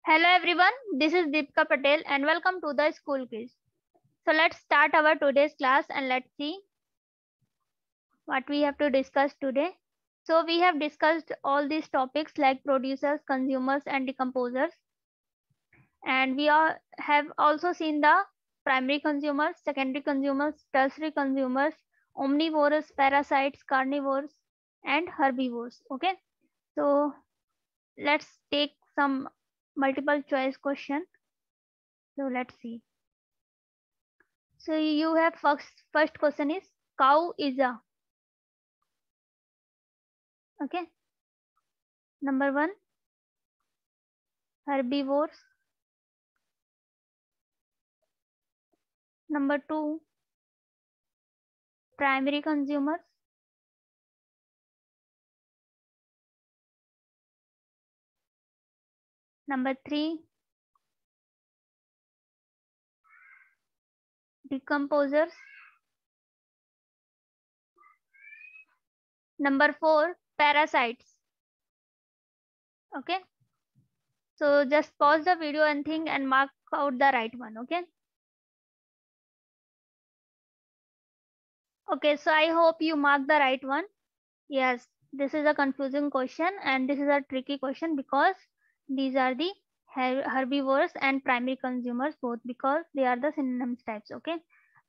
Hello everyone, this is Deepika Patel and welcome to the school quiz. So let's start our today's class and let's see what we have to discuss today. So we have discussed all these topics like producers, consumers and decomposers, and have also seen the primary consumers, secondary consumers, tertiary consumers, omnivores, parasites, carnivores and herbivores. Okay, so let's take some multiple choice question. So let's see. So you have first question is cow is a okay. Number one, herbivores. Number two, primary consumers. Number three, decomposers. Number four, parasites. Okay. So just pause the video and think and mark out the right one. Okay. Okay. So I hope you mark the right one. Yes, this is a confusing question and this is a tricky question because these are the herbivores and primary consumers both because they are the synonyms types. Okay,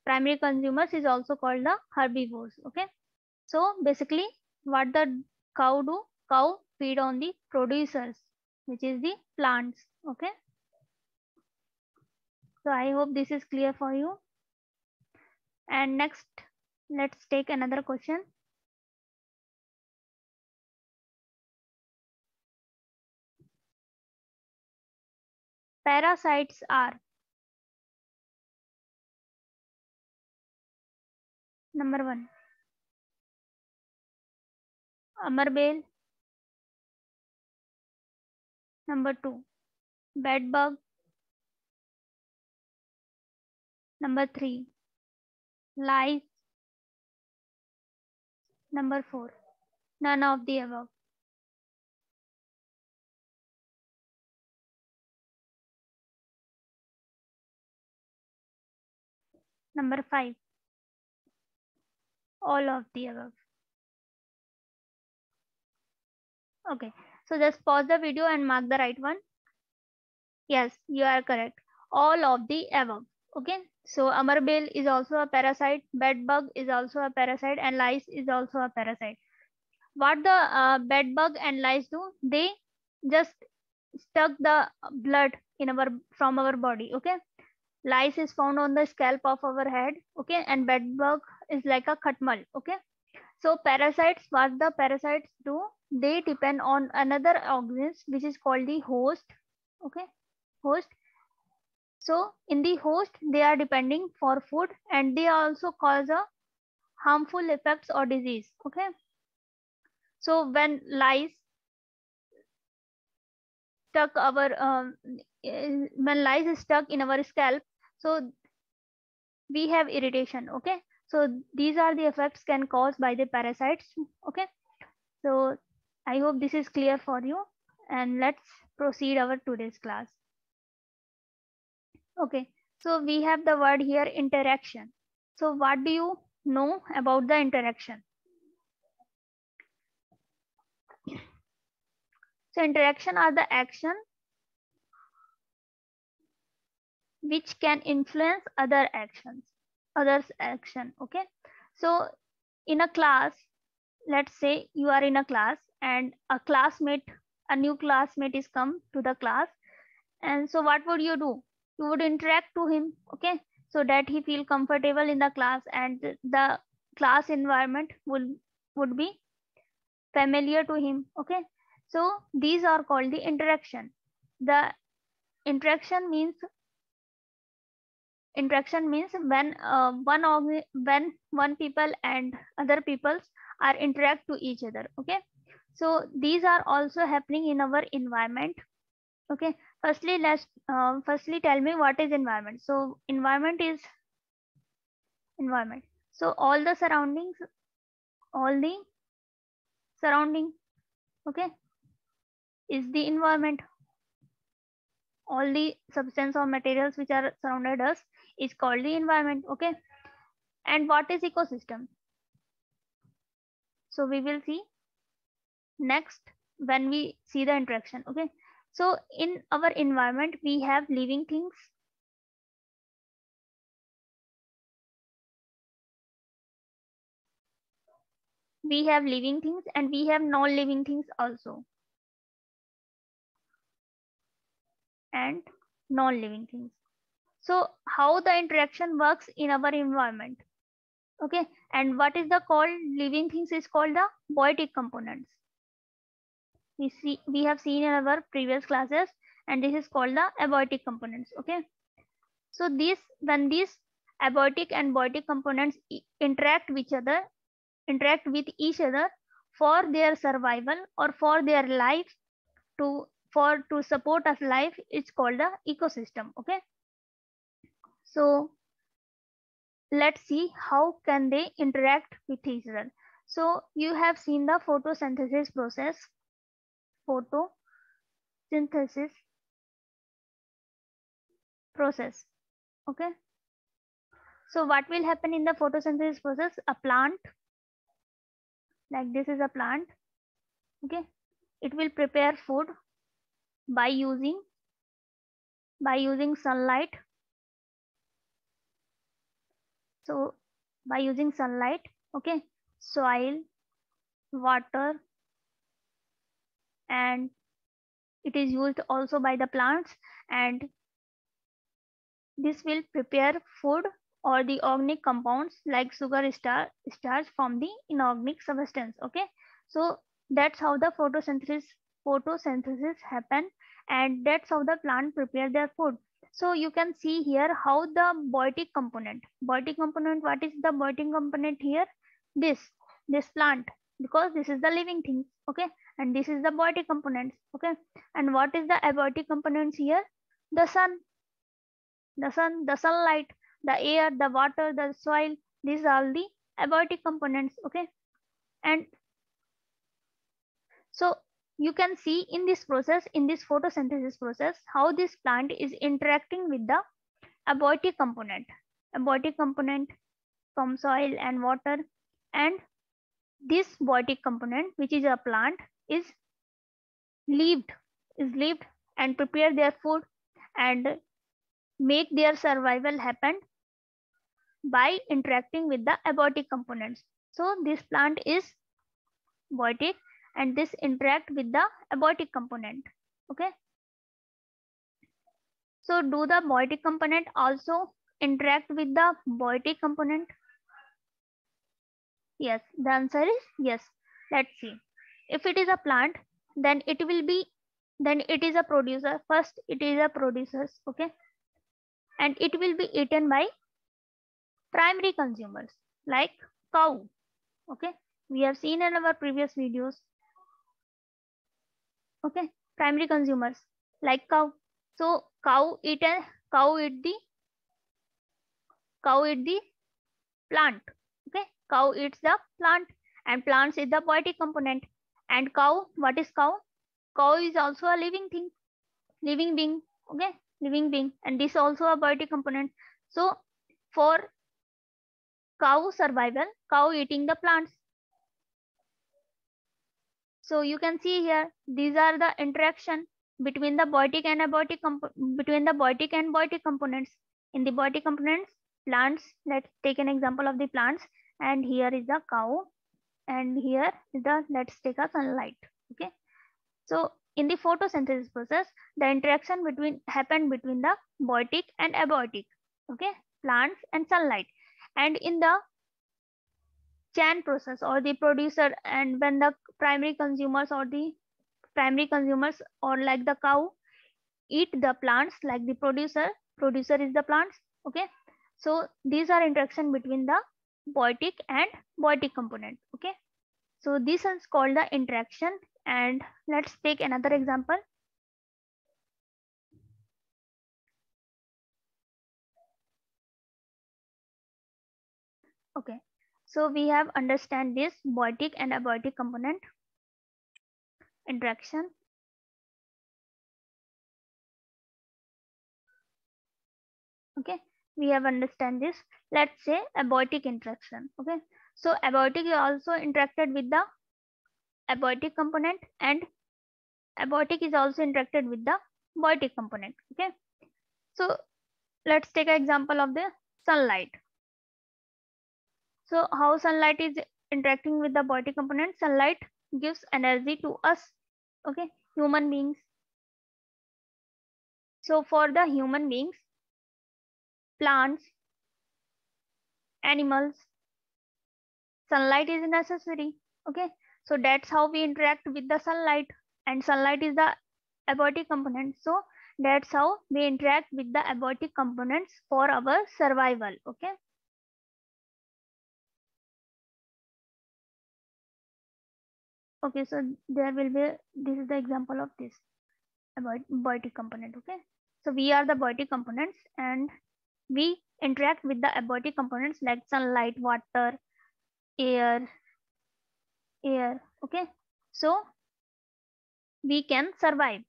primary consumers is also called the herbivores. Okay, so basically what the cow do, cow feed on the producers, which is the plants. Okay, so I hope this is clear for you. And next, let's take another question. Parasites are number one, amerbale. Number two, bed bug. Number three, lice. Number four, none of the above. Number five, all of the above. Okay, so just pause the video and mark the right one. Yes, you are correct. All of the above. Okay, so amerbale is also a parasite, bed bug is also a parasite, and lice is also a parasite. What the bed bug and lice do? They just stuck the blood in our from our body. Okay, lice is found on the scalp of our head. Okay, and bed bug is like a khatmal. Okay, so parasites, what the parasites do? They depend on another organism which is called the host. Okay, host. So in the host, they are depending for food and they also cause a harmful effects or disease. Okay, so when lice stuck our when lice is stuck in our scalp, so we have irritation. Okay, so these are the effects can cause by the parasites. Okay, so I hope this is clear for you and let's proceed our today's class. Okay, so we have the word here interaction. So what do you know about the interaction? So interaction are the action which can influence others action. Okay, so in a class, let's say you are in a class and a new classmate is come to the class, and so what would you do? You would interact to him. Okay, so that he feel comfortable in the class and the class environment would be familiar to him. Okay, so these are called the interaction. The interaction means when when one people and other peoples are interact to each other. Okay, so these are also happening in our environment. Okay, firstly tell me what is environment. So environment, so all the surrounding, okay, is the environment. all the substance or materials which are surrounded us is called the environment. Okay, and what is ecosystem? So we will see next when we see the interaction. Okay, so in our environment we have living things, and we have non-living things also, and non-living things. So how the interaction works in our environment? Okay, and what is the called living things is called the biotic components. We have seen in our previous classes, and this is called the abiotic components. Okay, so when these abiotic and biotic components interact with each other for their survival or for their life, to support of life, it's called the ecosystem. Okay, so let's see how can they interact with each other. So you have seen the photosynthesis photosynthesis process. Okay, so what will happen in the photosynthesis process? A plant, like this is a plant. Okay, it will prepare food by using sunlight. So by using sunlight, okay, soil, water, and it is used also by the plants, and this will prepare food or the organic compounds like starch from the inorganic substance. Okay, so that's how the photosynthesis happen, and that's how the plant prepare their food. So you can see here how the biotic component, what is the biotic component here? This plant, because this is the living thing. Okay, and this is the biotic components. Okay, and what is the abiotic components here? The sun, the sunlight, the air, the water, the soil. These are the abiotic components. Okay, and so you can see in this process, in this photosynthesis process, how this plant is interacting with the abiotic component, abiotic component from soil and water, and this biotic component, which is a plant, is lived, and prepare their food and make their survival happen by interacting with the abiotic components. So this plant is biotic, and this interact with the abiotic component. Okay, so do the biotic component also interact with the biotic component? Yes, the answer is yes. Let's see. If it is a plant, then it will be, then it is a producer. First it is a producer. Okay, and it will be eaten by primary consumers like cow. Okay, we have seen in our previous videos. Okay, primary consumers like cow. So cow eat the plant. Okay, cow eats the plant, and plants is the biotic component. And cow, what is cow? Cow is also a living thing, living being. Okay, living being, and this also a biotic component. So for cow survival, cow eating the plants. So you can see here, these are the interaction between the biotic and biotic components. In the biotic components, plants, let's take an example of the plants, and here is the cow, and here is the, let's take a sunlight. Okay, so in the photosynthesis process, the interaction happened between the biotic and abiotic, okay, plants and sunlight. And in the chain process or the producer, and when the primary consumers or like the cow eat the plants, like the producer is the plants. Okay, so these are interaction between the biotic and biotic component. Okay, so this is called the interaction. And let's take another example. Okay, so we have understand this biotic and abiotic component interaction. Okay, we have understand this. Let's say abiotic interaction. Okay, so abiotic is also interacted with the abiotic component, and abiotic is also interacted with the biotic component. Okay, so let's take an example of the sunlight. So how sunlight is interacting with the biotic component? Sunlight gives energy to us, okay, human beings. So for the human beings, plants, animals, sunlight is necessary. Okay, so that's how we interact with the sunlight, and sunlight is the abiotic component. So that's how we interact with the abiotic components for our survival. Okay, okay, so there will be, this is the example of this abiotic component. Okay, so we are the abiotic components, and we interact with the abiotic components like sunlight, water, air, okay, so we can survive.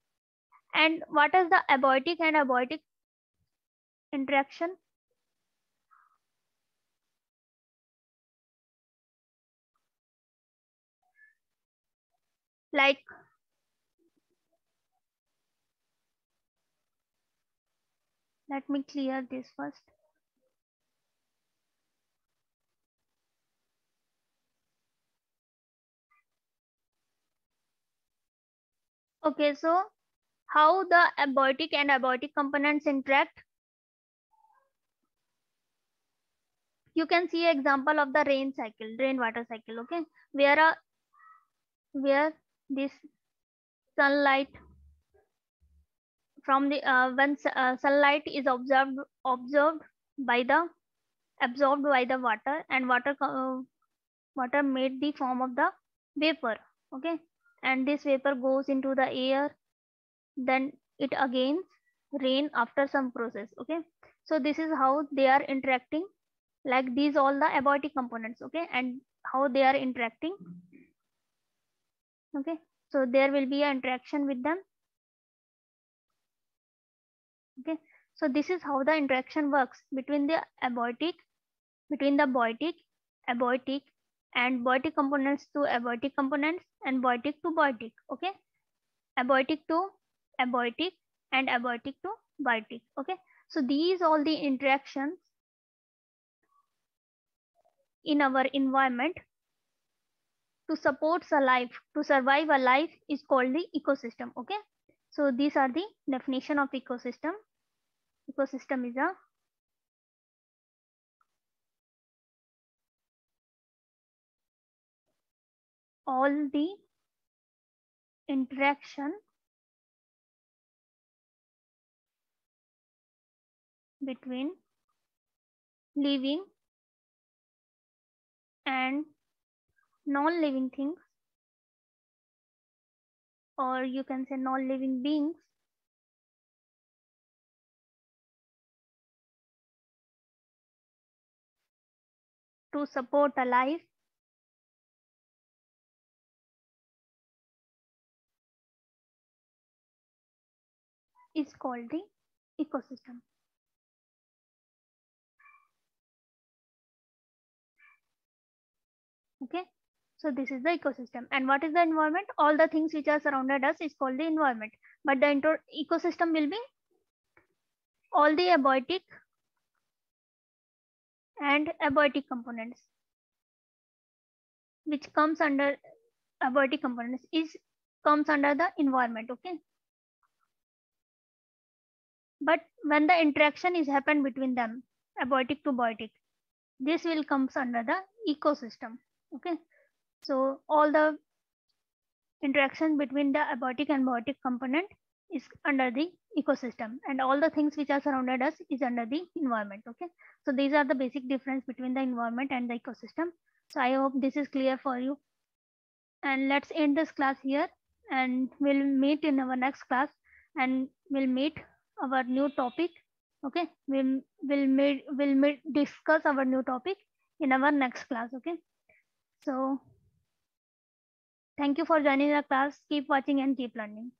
And what is the abiotic and abiotic interaction? Like, let me clear this first. Okay, so how the abiotic and abiotic components interact? You can see an example of the rain cycle, rainwater cycle. Okay, where this sunlight from the when sunlight is observed by the absorbed by the water, and water made the form of the vapor. Okay, and this vapor goes into the air, then it again rain after some process. Okay, so this is how they are interacting, like these all the abiotic components. Okay, and how they are interacting. Okay, so there will be an interaction with them. Okay, so this is how the interaction works between the abiotic, between the biotic, abiotic, and biotic components to abiotic components, and biotic to biotic. Okay, abiotic to abiotic, and abiotic to biotic. Okay, so these all the interactions in our environment to support a life, to survive a life, is called the ecosystem. Okay, so these are the definition of ecosystem. Ecosystem is a all the interaction between living and non-living things, or you can say non-living beings, to support a life, is called the ecosystem. Okay, so this is the ecosystem. And what is the environment? All the things which are surrounded us is called the environment. But the ecosystem will be all the abiotic and abiotic components, which comes under abiotic components is comes under the environment. Okay, but when the interaction is happened between them, abiotic to biotic, this will comes under the ecosystem. Okay, so all the interaction between the abiotic and biotic component is under the ecosystem, and all the things which are surrounded us is under the environment. Okay, so these are the basic difference between the environment and the ecosystem. So I hope this is clear for you, and let's end this class here, and we'll meet in our next class, and we'll meet our new topic. Okay, we'll discuss our new topic in our next class. Okay, so thank you for joining the class. Keep watching and keep learning.